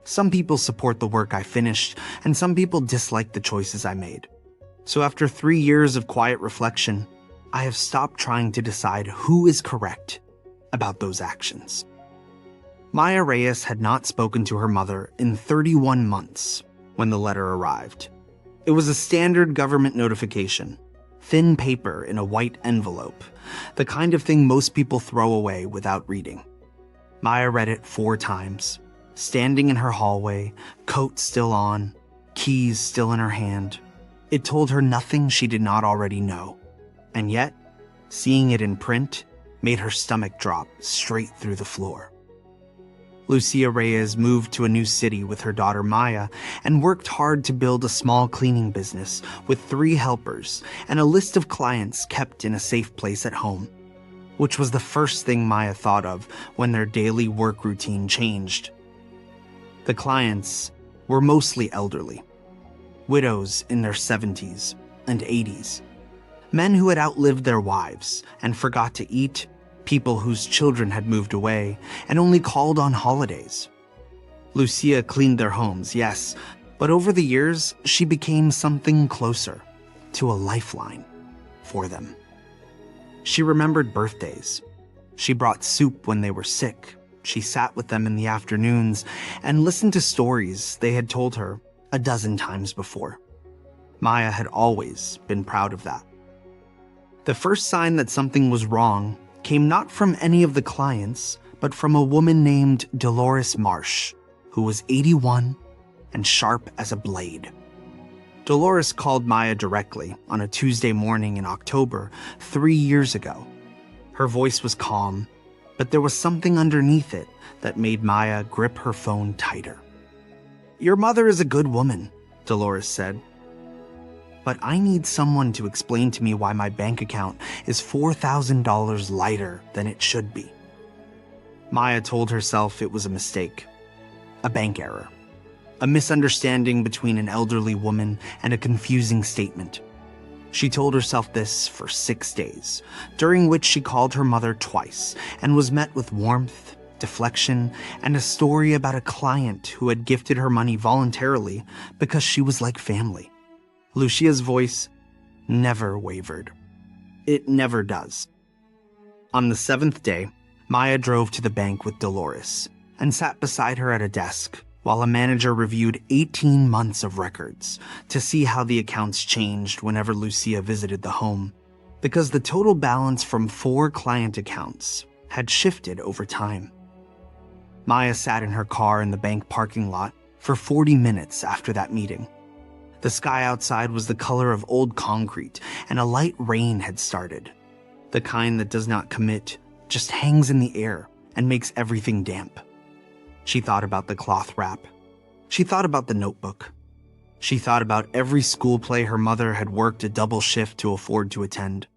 Some people support the work I finished, and some people dislike the choices I made. So after 3 years of quiet reflection, I have stopped trying to decide who is correct about those actions. Maya Reyes had not spoken to her mother in 31 months when the letter arrived. It was a standard government notification, thin paper in a white envelope, the kind of thing most people throw away without reading. Maya read it 4 times, standing in her hallway, coat still on, keys still in her hand. It told her nothing she did not already know, and yet, seeing it in print made her stomach drop straight through the floor. Lucia Reyes moved to a new city with her daughter Maya and worked hard to build a small cleaning business with 3 helpers and a list of clients kept in a safe place at home, which was the first thing Maya thought of when their daily work routine changed. The clients were mostly elderly, widows in their 70s and 80s, men who had outlived their wives and forgot to eat, people whose children had moved away and only called on holidays. Lucia cleaned their homes, yes, but over the years, she became something closer to a lifeline for them. She remembered birthdays. She brought soup when they were sick. She sat with them in the afternoons and listened to stories they had told her a dozen times before. Maya had always been proud of that. The first sign that something was wrong came not from any of the clients, but from a woman named Dolores Marsh, who was 81 and sharp as a blade. Dolores called Maya directly on a Tuesday morning in October 3 years ago. Her voice was calm, but there was something underneath it that made Maya grip her phone tighter. "Your mother is a good woman," Dolores said. "But I need someone to explain to me why my bank account is $4,000 lighter than it should be." Maya told herself it was a mistake, a bank error, a misunderstanding between an elderly woman and a confusing statement. She told herself this for 6 days, during which she called her mother twice and was met with warmth, deflection, and a story about a client who had gifted her money voluntarily because she was like family. Lucia's voice never wavered. It never does. On the 7th day, Maya drove to the bank with Dolores and sat beside her at a desk while a manager reviewed 18 months of records to see how the accounts changed whenever Lucia visited the home, because the total balance from 4 client accounts had shifted over time. Maya sat in her car in the bank parking lot for 40 minutes after that meeting. The sky outside was the color of old concrete, and a light rain had started. The kind that does not commit, just hangs in the air and makes everything damp. She thought about the cloth wrap. She thought about the notebook. She thought about every school play her mother had worked a double shift to afford to attend.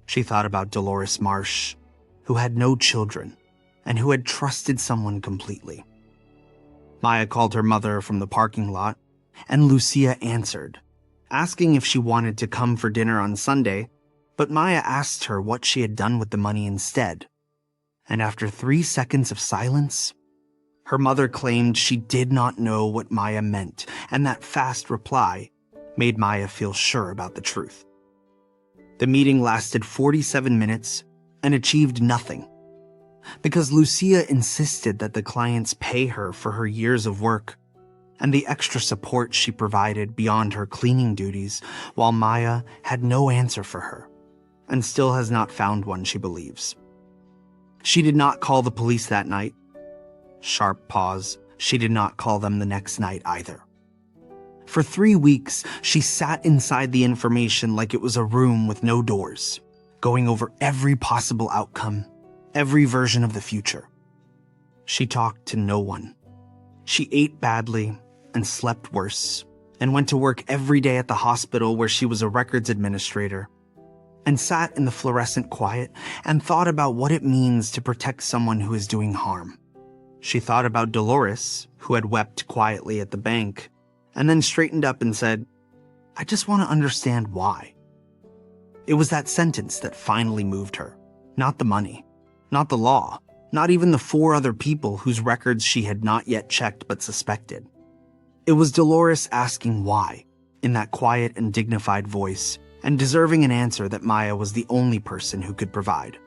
She thought about Dolores Marsh, who had no children and who had trusted someone completely. Maya called her mother from the parking lot, and Lucia answered, asking if she wanted to come for dinner on Sunday, but Maya asked her what she had done with the money instead. And after 3 seconds of silence, her mother claimed she did not know what Maya meant, and that fast reply made Maya feel sure about the truth. The meeting lasted 47 minutes and achieved nothing, because Lucia insisted that the clients pay her for her years of work and the extra support she provided beyond her cleaning duties, while Maya had no answer for her, and still has not found one, she believes. She did not call the police that night. Sharp pause. She did not call them the next night either. For 3 weeks, she sat inside the information like it was a room with no doors, going over every possible outcome, every version of the future. She talked to no one. She ate badly and slept worse, and went to work every day at the hospital where she was a records administrator, and sat in the fluorescent quiet and thought about what it means to protect someone who is doing harm. She thought about Dolores, who had wept quietly at the bank, and then straightened up and said, "I just want to understand why." It was that sentence that finally moved her. Not the money, not the law, not even the 4 other people whose records she had not yet checked but suspected. It was Dolores asking why, in that quiet and dignified voice, and deserving an answer that Maya was the only person who could provide.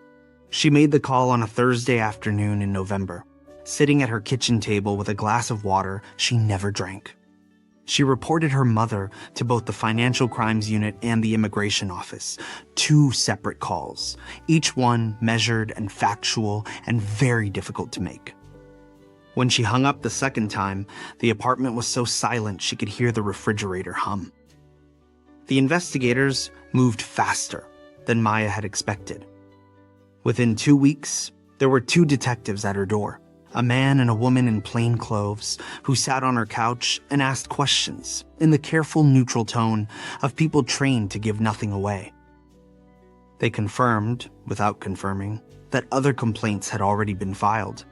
She made the call on a Thursday afternoon in November, sitting at her kitchen table with a glass of water she never drank. She reported her mother to both the Financial Crimes Unit and the Immigration Office, 2 separate calls, each one measured and factual and very difficult to make. When she hung up the second time, the apartment was so silent she could hear the refrigerator hum. The investigators moved faster than Maya had expected. Within 2 weeks, there were 2 detectives at her door, a man and a woman in plain clothes, who sat on her couch and asked questions in the careful, neutral tone of people trained to give nothing away. They confirmed, without confirming, that other complaints had already been filed,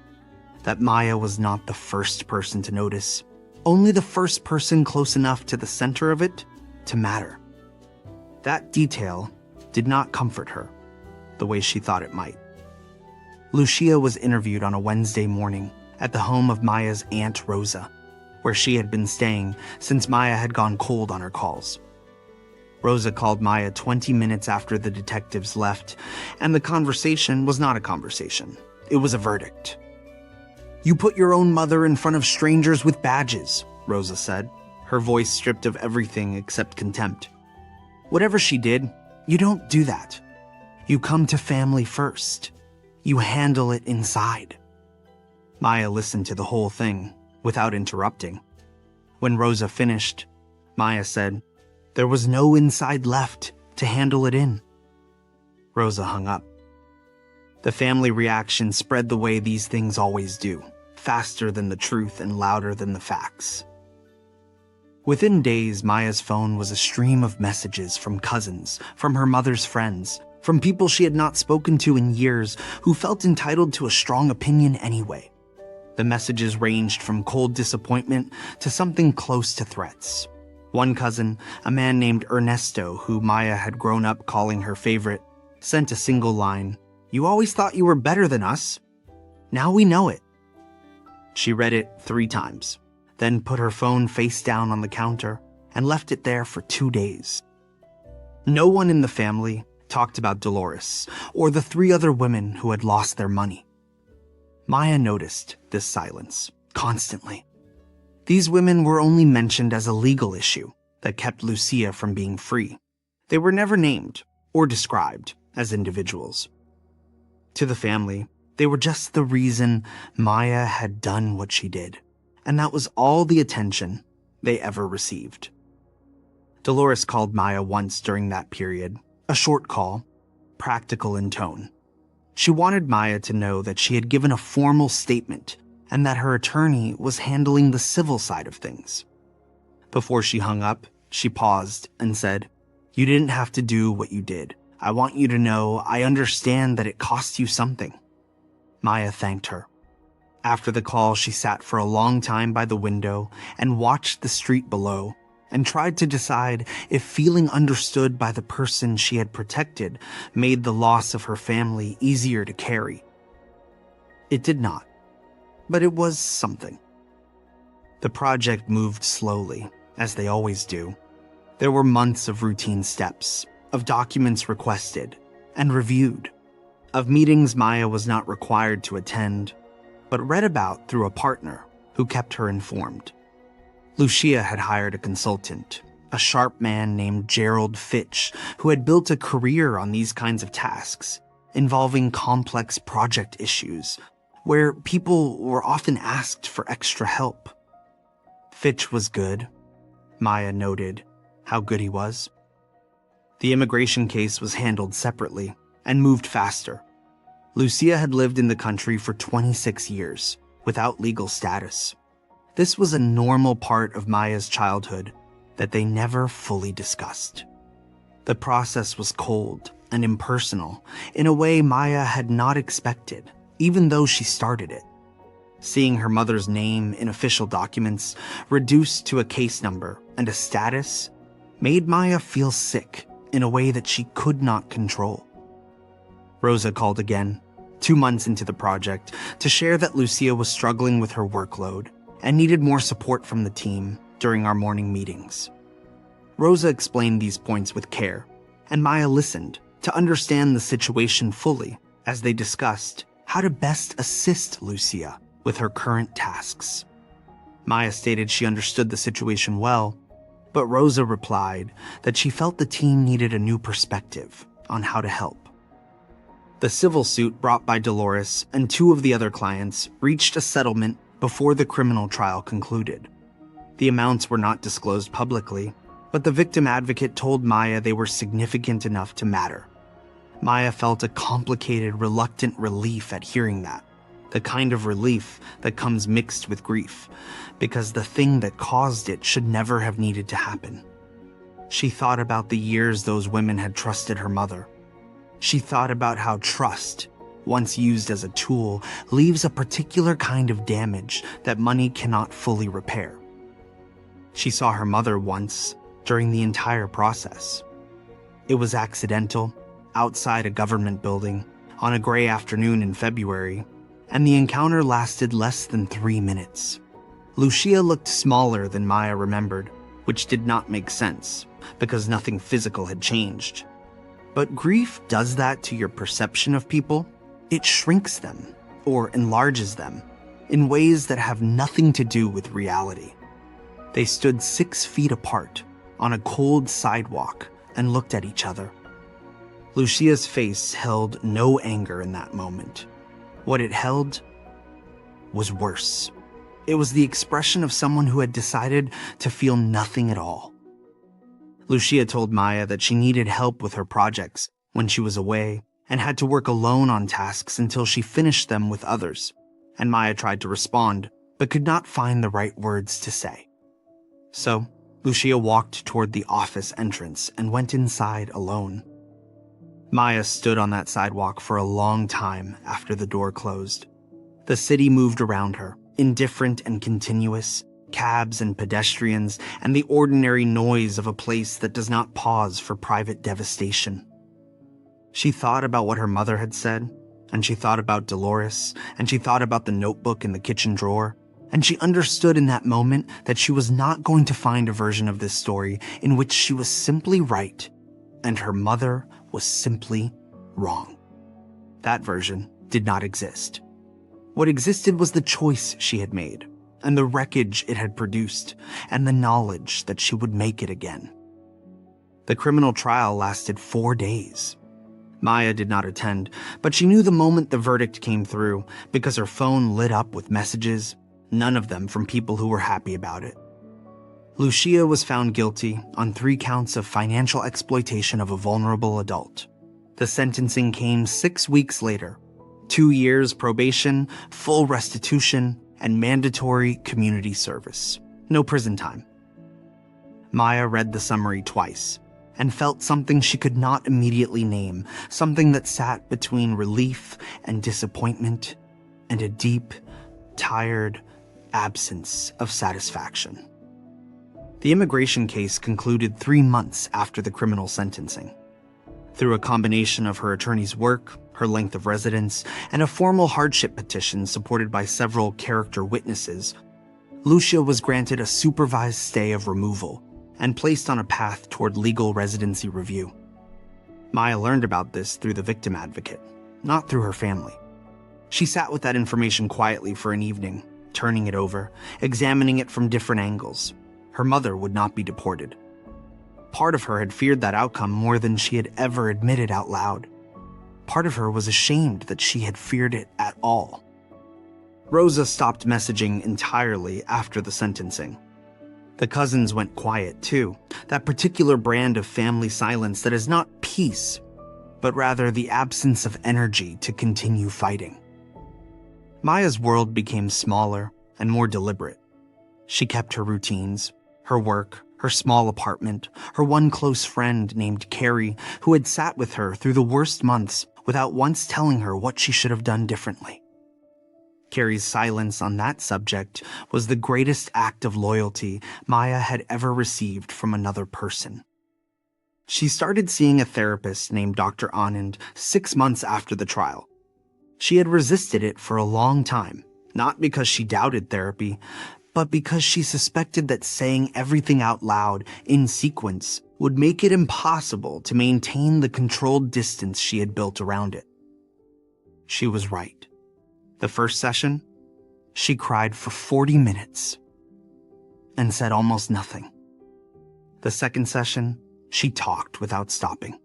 that Maya was not the first person to notice, only the first person close enough to the center of it to matter. That detail did not comfort her the way she thought it might. Lucia was interviewed on a Wednesday morning at the home of Maya's Aunt Rosa, where she had been staying since Maya had gone cold on her calls. Rosa called Maya 20 minutes after the detectives left, and the conversation was not a conversation. It was a verdict. "You put your own mother in front of strangers with badges," Rosa said, her voice stripped of everything except contempt. "Whatever she did, you don't do that. You come to family first. You handle it inside." Maya listened to the whole thing without interrupting. When Rosa finished, Maya said, "There was no inside left to handle it in." Rosa hung up. The family reaction spread the way these things always do, faster than the truth and louder than the facts. Within days, Maya's phone was a stream of messages from cousins, from her mother's friends, from people she had not spoken to in years who felt entitled to a strong opinion anyway. The messages ranged from cold disappointment to something close to threats. One cousin, a man named Ernesto, who Maya had grown up calling her favorite, sent a single line, "You always thought you were better than us. Now we know it." She read it 3 times, then put her phone face down on the counter and left it there for 2 days. No one in the family talked about Dolores or the 3 other women who had lost their money. Maya noticed this silence constantly. These women were only mentioned as a legal issue that kept Lucia from being free. They were never named or described as individuals. To the family, they were just the reason Maya had done what she did, and that was all the attention they ever received. Dolores called Maya once during that period, a short call, practical in tone. She wanted Maya to know that she had given a formal statement and that her attorney was handling the civil side of things. Before she hung up, she paused and said, "You didn't have to do what you did. I want you to know I understand that it cost you something." Maya thanked her. After the call, she sat for a long time by the window and watched the street below and tried to decide if feeling understood by the person she had protected made the loss of her family easier to carry. It did not, but it was something. The project moved slowly, as they always do. There were months of routine steps, of documents requested and reviewed, of meetings Maya was not required to attend, but read about through a partner who kept her informed. Lucia had hired a consultant, a sharp man named Gerald Fitch, who had built a career on these kinds of tasks, involving complex project issues, where people were often asked for extra help. Fitch was good. Maya noted how good he was. The immigration case was handled separately and moved faster. Lucia had lived in the country for 26 years, without legal status. This was a normal part of Maya's childhood that they never fully discussed. The process was cold and impersonal in a way Maya had not expected, even though she started it. Seeing her mother's name in official documents reduced to a case number and a status made Maya feel sick in a way that she could not control. Rosa called again, 2 months into the project, to share that Lucia was struggling with her workload and needed more support from the team during our morning meetings. Rosa explained these points with care, and Maya listened to understand the situation fully as they discussed how to best assist Lucia with her current tasks. Maya stated she understood the situation well, but Rosa replied that she felt the team needed a new perspective on how to help. The civil suit brought by Dolores and 2 of the other clients reached a settlement before the criminal trial concluded. The amounts were not disclosed publicly, but the victim advocate told Maya they were significant enough to matter. Maya felt a complicated, reluctant relief at hearing that, the kind of relief that comes mixed with grief, because the thing that caused it should never have needed to happen. She thought about the years those women had trusted her mother. She thought about how trust, once used as a tool, leaves a particular kind of damage that money cannot fully repair. She saw her mother once during the entire process. It was accidental, outside a government building, on a gray afternoon in February, and the encounter lasted less than 3 minutes. Lucia looked smaller than Maya remembered, which did not make sense, because nothing physical had changed. But grief does that to your perception of people. It shrinks them, or enlarges them, in ways that have nothing to do with reality. They stood 6 feet apart, on a cold sidewalk, and looked at each other. Lucia's face held no anger in that moment. What it held was worse. It was the expression of someone who had decided to feel nothing at all. Lucia told Maya that she needed help with her projects when she was away and had to work alone on tasks until she finished them with others, and Maya tried to respond but could not find the right words to say. So, Lucia walked toward the office entrance and went inside alone. Maya stood on that sidewalk for a long time after the door closed. The city moved around her, indifferent and continuous, cabs and pedestrians, and the ordinary noise of a place that does not pause for private devastation. She thought about what her mother had said, and she thought about Dolores, and she thought about the notebook in the kitchen drawer, and she understood in that moment that she was not going to find a version of this story in which she was simply right, and her mother was simply wrong. That version did not exist. What existed was the choice she had made, and the wreckage it had produced, and the knowledge that she would make it again. The criminal trial lasted 4 days. Maya did not attend, but she knew the moment the verdict came through because her phone lit up with messages, none of them from people who were happy about it. Lucia was found guilty on 3 counts of financial exploitation of a vulnerable adult. The sentencing came 6 weeks later. 2 years probation, full restitution, and mandatory community service. No prison time. Maya read the summary twice and felt something she could not immediately name, something that sat between relief and disappointment and a deep, tired absence of satisfaction. The immigration case concluded 3 months after the criminal sentencing. Through a combination of her attorney's work, her length of residence, and a formal hardship petition supported by several character witnesses, Lucia was granted a supervised stay of removal and placed on a path toward legal residency review. Maya learned about this through the victim advocate, not through her family. She sat with that information quietly for an evening, turning it over, examining it from different angles. Her mother would not be deported. Part of her had feared that outcome more than she had ever admitted out loud. Part of her was ashamed that she had feared it at all. Rosa stopped messaging entirely after the sentencing. The cousins went quiet too, that particular brand of family silence that is not peace, but rather the absence of energy to continue fighting. Maya's world became smaller and more deliberate. She kept her routines, her work, her small apartment, her one close friend named Carrie, who had sat with her through the worst months without once telling her what she should have done differently. Carrie's silence on that subject was the greatest act of loyalty Maya had ever received from another person. She started seeing a therapist named Dr. Anand 6 months after the trial. She had resisted it for a long time, not because she doubted therapy, but because she suspected that saying everything out loud in sequence would make it impossible to maintain the controlled distance she had built around it. She was right. The first session, she cried for 40 minutes and said almost nothing. The second session, she talked without stopping.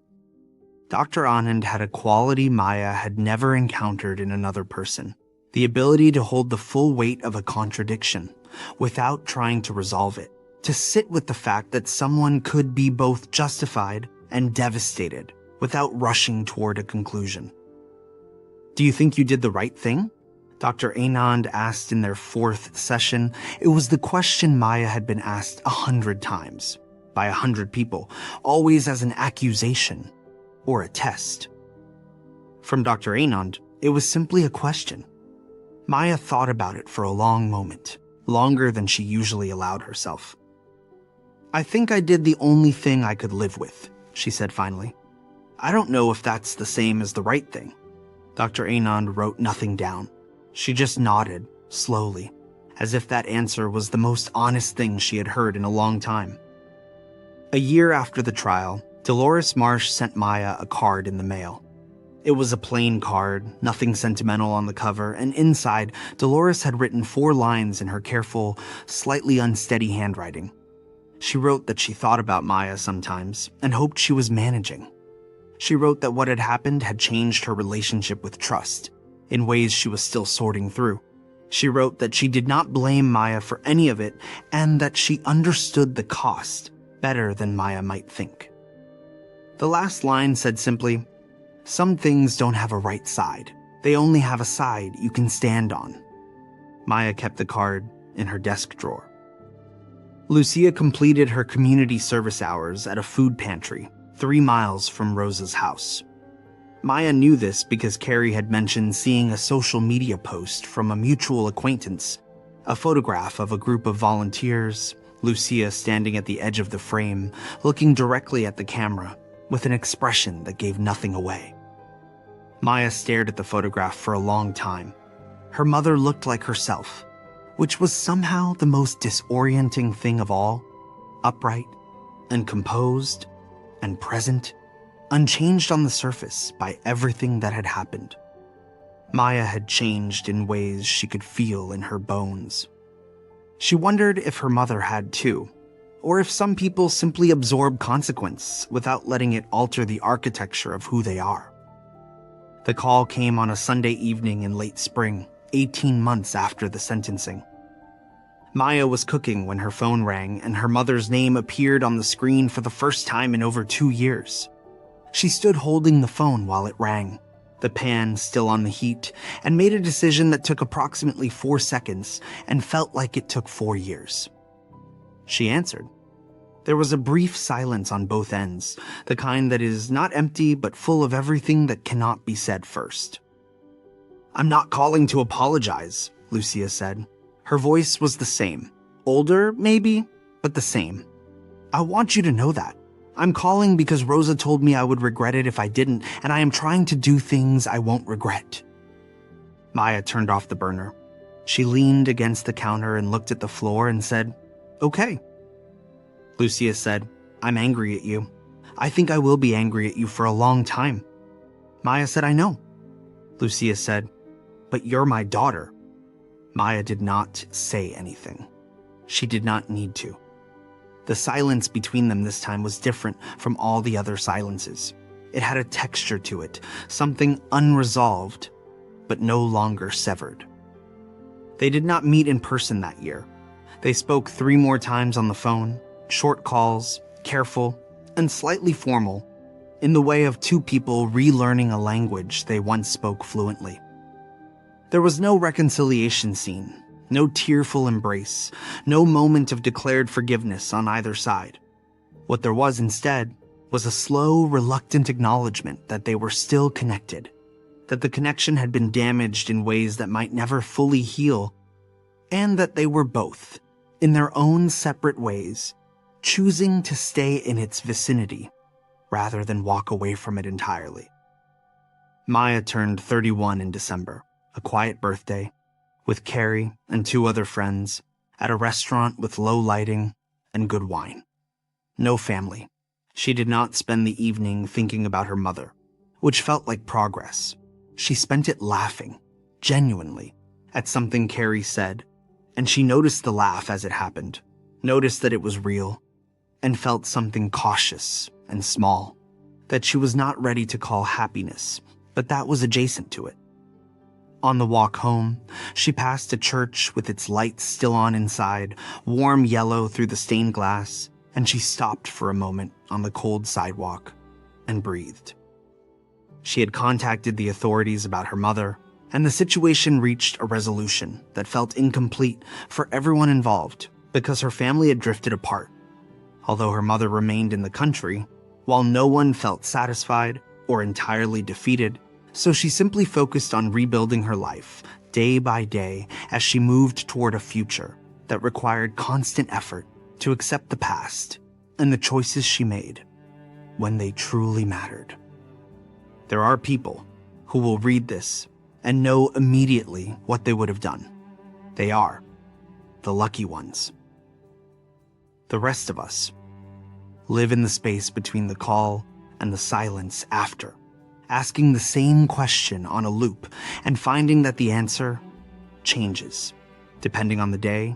Dr. Anand had a quality Maya had never encountered in another person: the ability to hold the full weight of a contradiction without trying to resolve it, to sit with the fact that someone could be both justified and devastated without rushing toward a conclusion. "Do you think you did the right thing?" Dr. Anand asked in their fourth session. It was the question Maya had been asked 100 times, by 100 people, always as an accusation or a test. From Dr. Anand, it was simply a question. Maya thought about it for a long moment, longer than she usually allowed herself. "I think I did the only thing I could live with," she said finally. "I don't know if that's the same as the right thing." Dr. Anand wrote nothing down. She just nodded, slowly, as if that answer was the most honest thing she had heard in a long time. A year after the trial, Dolores Marsh sent Maya a card in the mail. It was a plain card, nothing sentimental on the cover, and inside, Dolores had written 4 lines in her careful, slightly unsteady handwriting. She wrote that she thought about Maya sometimes and hoped she was managing. She wrote that what had happened had changed her relationship with trust, in ways she was still sorting through. She wrote that she did not blame Maya for any of it and that she understood the cost better than Maya might think. The last line said simply, "Some things don't have a right side. They only have a side you can stand on." Maya kept the card in her desk drawer. Lucia completed her community service hours at a food pantry 3 miles from Rosa's house. Maya knew this because Carrie had mentioned seeing a social media post from a mutual acquaintance, a photograph of a group of volunteers, Lucia standing at the edge of the frame, looking directly at the camera, with an expression that gave nothing away. Maya stared at the photograph for a long time. Her mother looked like herself, which was somehow the most disorienting thing of all: upright and composed and present, unchanged on the surface by everything that had happened. Maya had changed in ways she could feel in her bones. She wondered if her mother had too, or if some people simply absorb consequence without letting it alter the architecture of who they are. The call came on a Sunday evening in late spring, 18 months after the sentencing. Maya was cooking when her phone rang and her mother's name appeared on the screen for the first time in over 2 years. She stood holding the phone while it rang, the pan still on the heat, and made a decision that took approximately 4 seconds and felt like it took 4 years. She answered. There was a brief silence on both ends, the kind that is not empty but full of everything that cannot be said first. "I'm not calling to apologize," Lucia said. Her voice was the same. Older, maybe, but the same. "I want you to know that. I'm calling because Rosa told me I would regret it if I didn't, and I am trying to do things I won't regret." Maya turned off the burner. She leaned against the counter and looked at the floor and said, "Okay." Lucia said, "I'm angry at you. I think I will be angry at you for a long time." Maya said, "I know." Lucia said, "But you're my daughter." Maya did not say anything. She did not need to. The silence between them this time was different from all the other silences. It had a texture to it, something unresolved, but no longer severed. They did not meet in person that year. They spoke 3 more times on the phone, short calls, careful, and slightly formal, in the way of 2 people relearning a language they once spoke fluently. There was no reconciliation scene, no tearful embrace, no moment of declared forgiveness on either side. What there was instead was a slow, reluctant acknowledgement that they were still connected, that the connection had been damaged in ways that might never fully heal, and that they were both, in their own separate ways, choosing to stay in its vicinity rather than walk away from it entirely. Maya turned 31 in December, a quiet birthday, with Carrie and 2 other friends at a restaurant with low lighting and good wine. No family. She did not spend the evening thinking about her mother, which felt like progress. She spent it laughing, genuinely, at something Carrie said, and she noticed the laugh as it happened, noticed that it was real, and felt something cautious and small that she was not ready to call happiness, but that was adjacent to it. On the walk home, she passed a church with its lights still on inside, warm yellow through the stained glass, and she stopped for a moment on the cold sidewalk and breathed. She had contacted the authorities about her mother, and the situation reached a resolution that felt incomplete for everyone involved because her family had drifted apart. Although her mother remained in the country, while no one felt satisfied or entirely defeated, so she simply focused on rebuilding her life day by day as she moved toward a future that required constant effort to accept the past and the choices she made when they truly mattered. There are people who will read this and know immediately what they would have done. They are the lucky ones. The rest of us live in the space between the call and the silence after, asking the same question on a loop and finding that the answer changes depending on the day,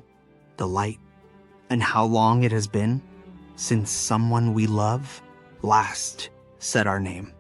the light, and how long it has been since someone we love last said our name.